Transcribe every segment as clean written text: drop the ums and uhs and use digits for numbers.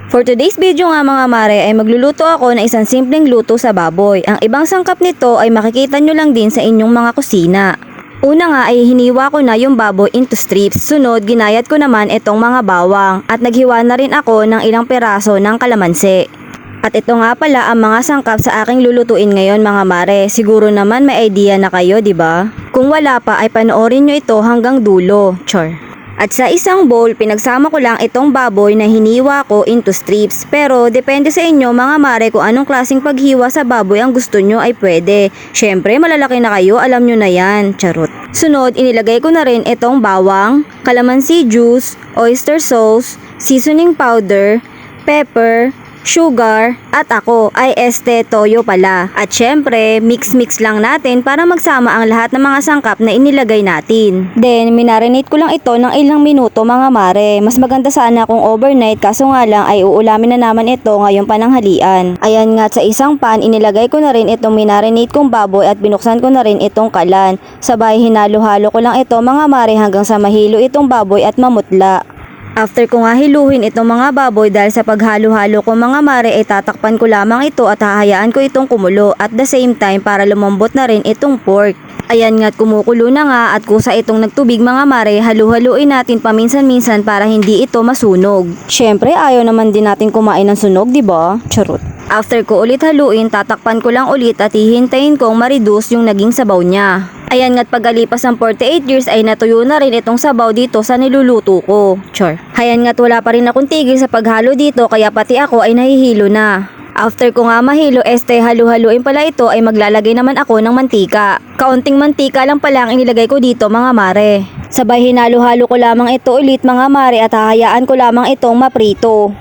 For today's video nga mga mare ay magluluto ako ng isang simpleng luto sa baboy. Ang ibang sangkap nito ay makikita nyo lang din sa inyong mga kusina. Una nga ay hiniwa ko na yung baboy into strips. Sunod, ginayat ko naman itong mga bawang at naghiwa na rin ako ng ilang peraso ng kalamansi. At ito nga pala ang mga sangkap sa aking lulutuin ngayon mga mare. Siguro naman may idea na kayo, di ba? Kung wala pa ay panoorin nyo ito hanggang dulo. Char. At sa isang bowl, pinagsama ko lang itong baboy na hiniwa ko into strips. Pero depende sa inyo mga mare kung anong klaseng paghiwa sa baboy ang gusto nyo ay pwede. Syempre malalaki na kayo, alam nyo na yan. Charot. Sunod, inilagay ko na rin itong bawang, calamansi juice, oyster sauce, seasoning powder, pepper, sugar, at ako ay toyo pala. At syempre, mix-mix lang natin para magsama ang lahat ng mga sangkap na inilagay natin. Then, minarinate ko lang ito ng ilang minuto mga mare. Mas maganda sana kung overnight kaso nga lang ay uulamin na naman ito ngayong pananghalian. Ayan nga sa isang pan, inilagay ko na rin itong minarinate kong baboy at binuksan ko na rin itong kalan. Sabay hinalo-halo ko lang ito mga mare hanggang sa mahilo itong baboy at mamutla. After ko nga hiluhin itong mga baboy dahil sa paghalo-halo ko mga mare ay tatakpan ko lamang ito at hahayaan ko itong kumulo at the same time para lumambot na rin itong pork. Ayan nga't kumukulo na nga at kusa itong nagtubig mga mare, halu-haluin natin paminsan-minsan para hindi ito masunog. Syempre ayaw naman din natin kumain ng sunog, di ba? Charot. After ko ulit haluin, tatakpan ko lang ulit at hihintayin kong ma-reduce yung naging sabaw niya. Ayan nga't pagkalipas ng 48 years ay natuyo na rin itong sabaw dito sa niluluto ko. Char. Ayan nga't wala pa rin akong tigil sa paghalo dito kaya pati ako ay nahihilo na. After ko nga mahilo, halu-haluin pala ito ay maglalagay naman ako ng mantika. Kaunting mantika lang pala ang inilagay ko dito mga mare. Sabay hinalo-halo ko lamang ito ulit mga mare at hahayaan ko lamang itong maprito.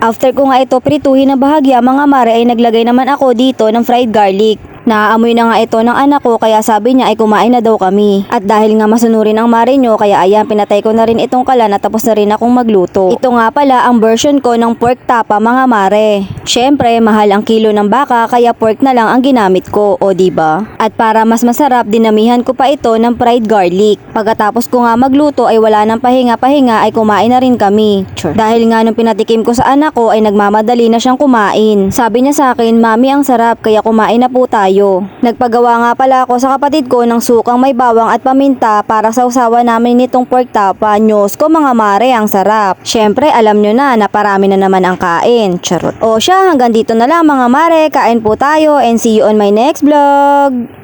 After ko nga ito prituhin na bahagya mga mare ay naglagay naman ako dito ng fried garlic. Naaamoy na nga ito ng anak ko kaya sabi niya ay kumain na daw kami. At dahil nga masunurin ang mare nyo kaya ayan pinatay ko na rin itong kalan at tapos na rin akong magluto. Ito nga pala ang version ko ng pork tapa mga mare. Syempre mahal ang kilo ng baka kaya pork na lang ang ginamit ko, o diba? At para mas masarap dinamihan ko pa ito ng fried garlic. Pagkatapos ko nga magluto ay wala nang pahinga-pahinga ay kumain na rin kami. Sure. Dahil nga nung pinatikim ko sa anak ko ay nagmamadali na siyang kumain. Sabi niya sa akin, "Mami ang sarap kaya kumain na po tayo." Nagpagawa nga pala ako sa kapatid ko ng sukang may bawang at paminta para sa usawa namin nitong pork tapa. Nyos ko mga mare, ang sarap. Syempre alam nyo na parami na naman ang kain. Charot. O siya, hanggang dito na lang mga mare. Kain po tayo and see you on my next vlog.